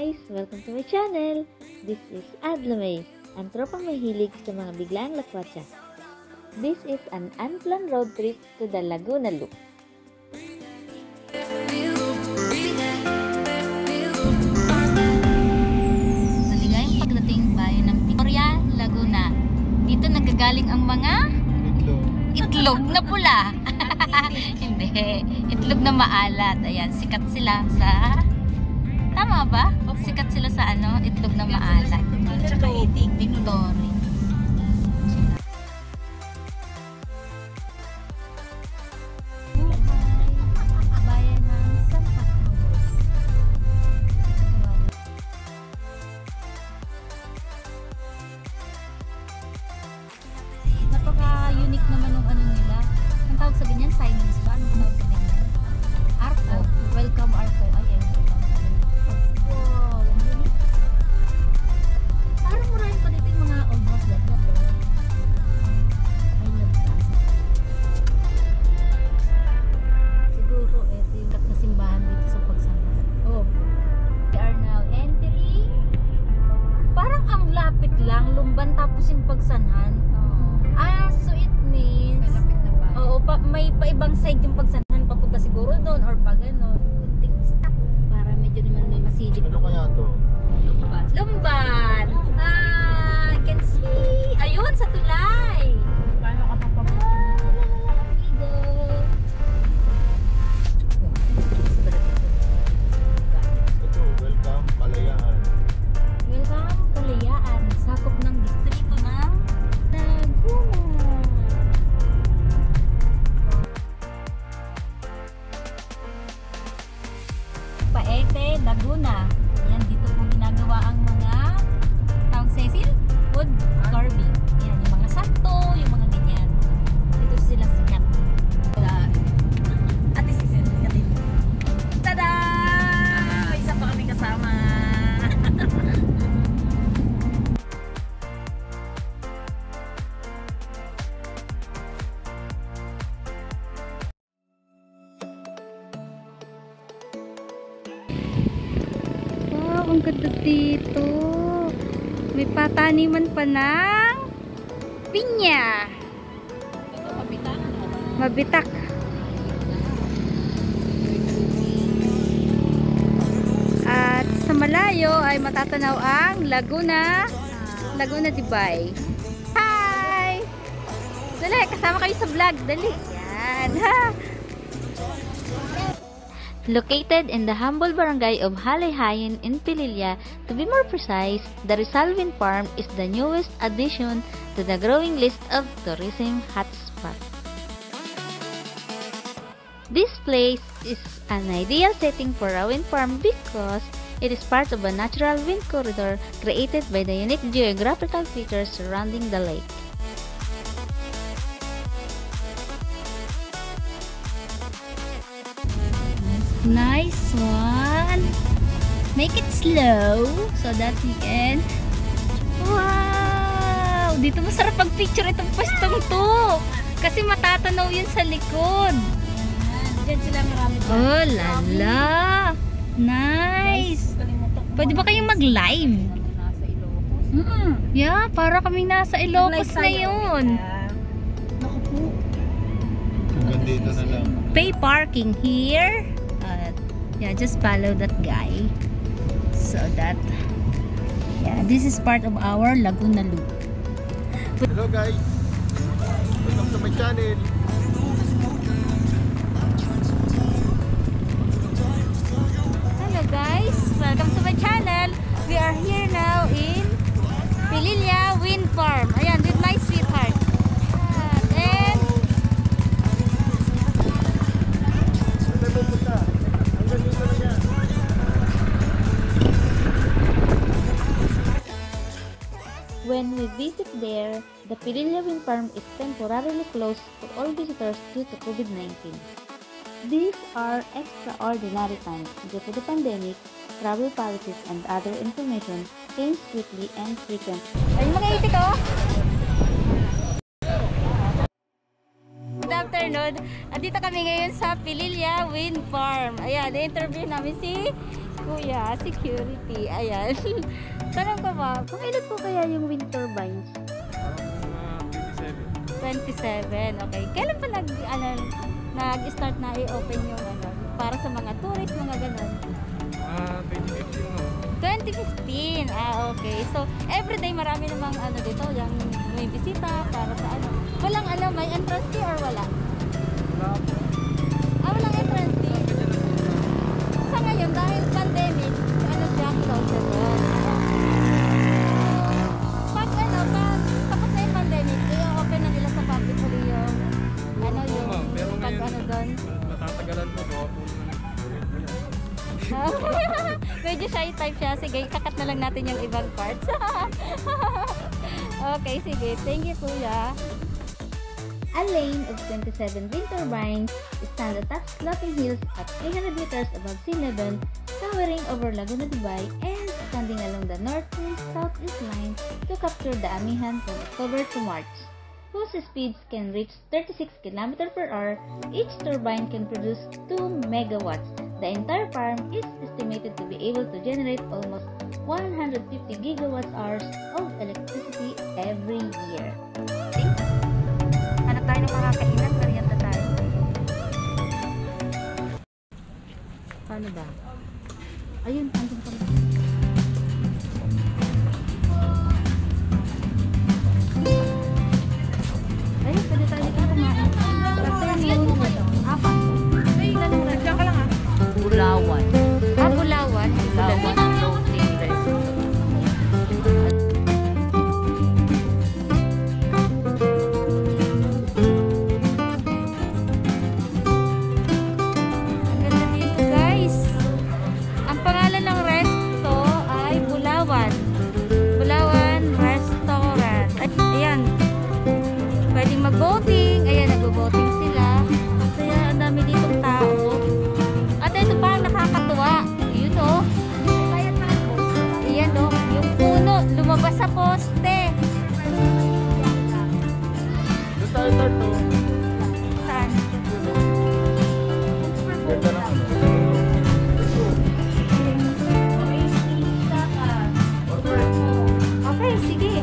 guys! Welcome to my channel! This is Adlamay, ang tropang mahilig sa mga biglang lakwatsa. This is an unplanned road trip to the Laguna Loop. Maligayang pagdating bayan ng Victoria, Laguna. Dito nagagaling ang mga itlog na pula. Hindi, itlog na maalat. Ayan, sikat sila sa... Tama ba? Sikat sila sa ano? Itlog na maalat. Tsaka itik, Victoria. Bayan ng Santa Cruz. Napaka-unique naman ng ano nila. Ang tawag sa ganyan, signage ba? Ang tawag sa ganyan? Arco. Welcome Arco. Ay, wow, ang unique. Parang maraming pa dito yung mga old house like that. I love that. Siguro, ito yung kat na simbahan dito sa Pagsanhan. Oh. We are now entering. Parang ang lapit lang. Lumban tapos yung Pagsanhan. So it means oo, may pa-ibang side yung Pagsanhan papunta siguro doon or pa gano'n. Kunting stop para medyo naman may masilip. Ano kaya to? Lumban! I can see! Ayun, sa tulay! Paano ka pa amigo! Ito, welcome, Kalayaan. Welcome, Kalayaan. Sakop ng distrito ng Laguna. Paete, Laguna. Yan, dito po ginagawa ang mga tawag Cecil? Wood carving. Yan, yung mga santo, yung mga ganyan. Dito sila sikat. Ate Cecil, sikat. Tada! May isa pa kami kasama. Wow, ang ganda dito. May pataniman pa ng pinya. Mabitak. At sa malayo ay matatanaw ang Laguna Dibay. Hi! Dali, kasama kayo sa vlog. Dali. Yan. Located in the humble barangay of Halayhayan in Pililla, to be more precise, the Rizal Wind Farm is the newest addition to the growing list of tourism hotspots. This place is an ideal setting for a wind farm because it is part of a natural wind corridor created by the unique geographical features surrounding the lake. Nice one. Make it slow so that we can... Wow! Dito masarap pag-picture itong pwestong to. Kasi matatanaw yun sa likod. Diyan sila marami pa. Oh, lala! Nice! Pwede ba kayong mag-live? Yeah, para kaming nasa Ilocos na yun. Naku po. Hanggang dito na lang. Pay parking here. Yeah, just follow that guy. So that, yeah, this is part of our Laguna Loop. Hello guys! Welcome to my channel. Hello guys, welcome to my channel. We are here now in Pililla Wind Farm. Ayan, with my sweetheart. And Saan tayo pupunta? Hanggang dito na yan. When we visit there, the Pililla Wind Farm is temporarily closed to all visitors due to COVID-19. These are extraordinary times due to the pandemic. Travel policies and other information change quickly and frequently. ay, mga itik oh! Good afternoon. Andito kami ngayon sa Pililla Wind Farm. Ayan, na-interview namin si Kuya, security. Ayan. Tanong ko ba, kung ilan po kaya yung wind turbines? Mga 27. Okay. Kailan pa nag-start na i-open yung para sa mga tourist, mga ganun? 2015 no? 2015. Okay. So, everyday marami namang dito, yung may bisita para sa Walang may entrance fee or wala? Wala po. Walang entrance fee. Sa ngayon, dahil pandemic, siya, close na doon. Pag tapos na yung pandemic, i-open na nila sa public uli yung Pero pag ngayon, doon. matatagalan mo po. Medyo shy type siya. Sige, kakat na lang natin yung ibang parts. Okay, sige. Thank you, Kuya. A lane of 27 wind turbines stand atop sloping hills at 300 meters above sea level, towering over Laguna de Bay and standing along the northeast-southeast line to capture the Amihan from October to March, whose speeds can reach 36 km per hour. Each turbine can produce 2 megawatts. The entire farm is estimated to be able to generate almost 150 gigawatt-hours of electricity every year. Hanap tayo ng makakainan, merienda tayo. Paano ba? Ayun, andun pa rin. Ayun, pwede tayo dito kumain. Kasi yun, apat. Diyan ka lang Bulawan. Bulawan? Bulawan floating restaurant. Ang ganda dito, guys. Ang pangalan ng resto ay Bulawan. Bulawan Restaurant. Ay, ayan. Pwedeng mag-boating. Ayan, nag-boating sila. Kaya ang dami ditong tao. At ito pa ang nakakatuwa. Yun o. Ayan o. Yung puno. Lumabas sa poste. Doon tayo start to. Saan? Ganda na Okay, sige.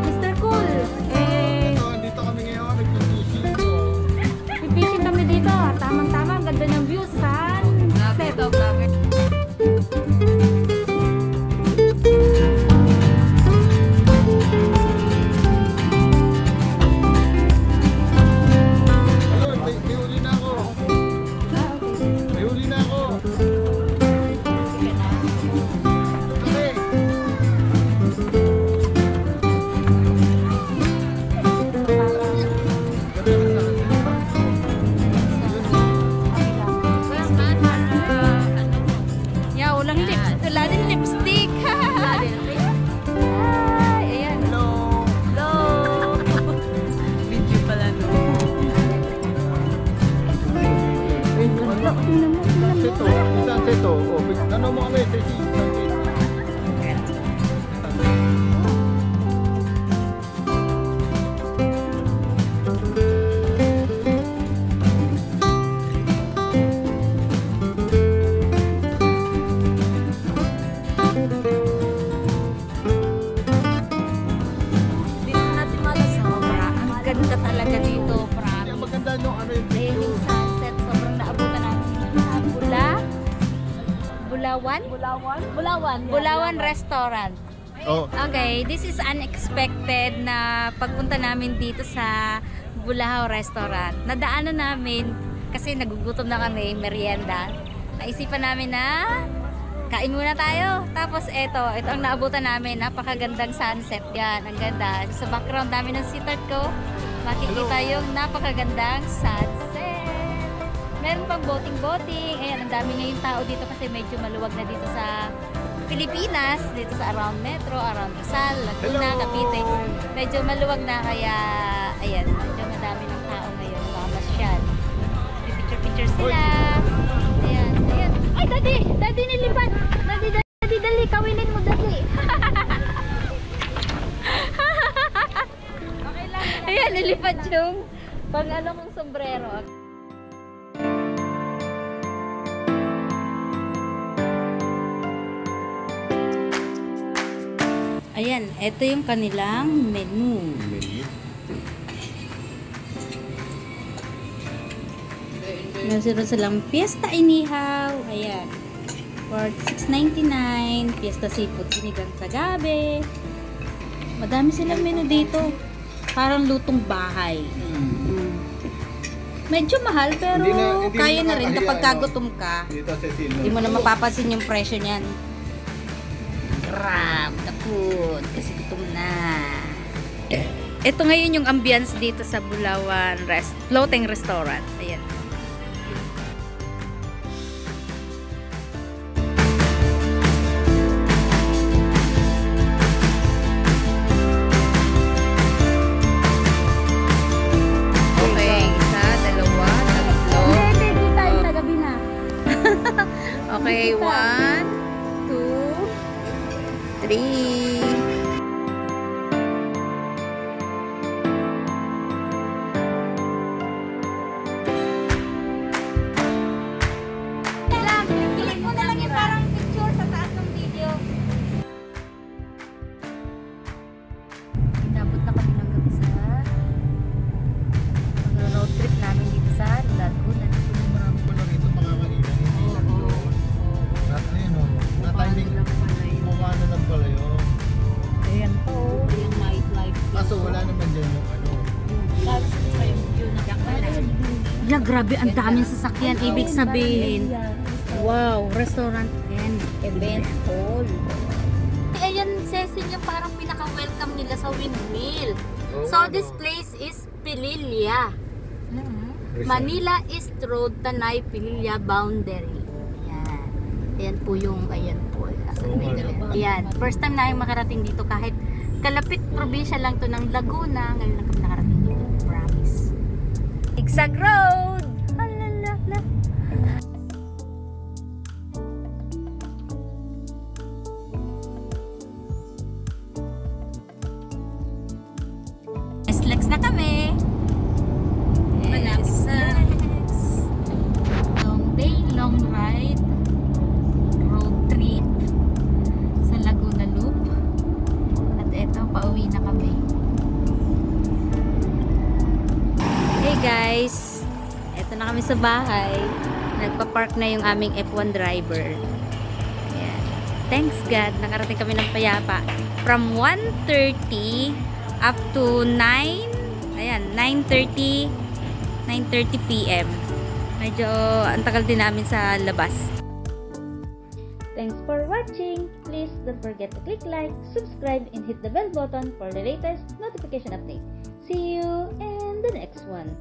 Mr. Cool. Dito kami ngayon, nag-fishing. Fishing kami dito. Tamang-tama. Ang ganda ng view. Sunset. Hello, may huli na ako. May huli na ako. Okay. Yeah, walang lips. Wala din lipstick. Ay, ayan. Hello. Hello! Video pala no. Seto. Isang seto. Ano mo kami? Isang seto. Dito natin sobra. Ang ganda talaga dito. Kaya maganda yung yung Ayan yung sunset. Sobrang naabutan namin. Bulawan? Bulawan Restaurant. Oh. Okay, this is unexpected na pagpunta namin dito sa Bulao Restaurant. Nadaanan namin kasi nagugutom na kami, merienda. Naisipan namin na kain muna tayo. Tapos ito ang naabutan namin. Napakagandang sunset yan. Ang ganda. Sa background namin ng sitat ko, makikita yung napakagandang sunset. Meron pang boating. Ayan, ang dami ngayong tao dito kasi medyo maluwag na dito sa Pilipinas, dito sa around Metro, around Rizal, Laguna, Hello! Cavite. Medyo maluwag na kaya, ayan, medyo madami ng tao ngayon. Mamasyal. Picture sila. Ayan. Ay, Daddy, nilipad. Daddy, dali, kawinin mo, Daddy. Ayan, nilipad yung pang mong sombrero. Ayan, ito yung kanilang menu. Meron silang Fiesta Inihaw. Ayan. For $6.99. Fiesta Seafood Sinigang sa Gabi. Madami silang menu dito. Parang lutong bahay. Medyo mahal pero Hindi kaya na rin nakakahiya, kapag ano? kagutom ka. Dito sa Sino. Hindi mo na mapapansin yung presyo niyan. Grab the food. Kasi gutom na. Ito ngayon yung ambience dito sa Bulawan Floating Restaurant. Ayan. Okay, isa, dalawa, tatlo. Hindi tayo tagabi na. Okay, 1, 2, 3. Click mo na lang yung parang picture sa taas ng video. Inabot na kami ng gabi sa road trip namin dito sa Laguna. Marami pala rito mga kanina. Ayun o. Na-timing. Mukha na lang pala yun. Ayan po, yung nightlife. Kaso wala naman dyan yung ano. Yeah, grabe, ang daming sasakyan. Ibig sabihin, wow, restaurant and event hall. Ayan, Cecil, yung parang pinaka-welcome nila sa windmill. Oo, So, ano? this place is Pililla. Rizal. Manila East Road, Tanay, Pililla boundary. Ayan. Ayan po yung, ayan po. Oo, ano? Ayan. First time na yung makarating dito kahit kalapit probinsya lang to ng Laguna. Ngayon lang kami nakarating dito. Promise. Igsag Road! Halalala. Flex na kami. Yes. Long day, long ride. Road trip sa Laguna Loop. At eto, pauwi na kami. Hey guys! Eto na kami sa bahay. Nagpa-park na yung aming F1 driver. Ayan. Thanks God, nakarating kami ng payapa. From 1:30 up to 9, ayan, 9:30 p.m. Medyo ang tagal din namin sa labas. Thanks for watching. Please don't forget to click like, subscribe, and hit the bell button for the latest notification update. See you in the next one.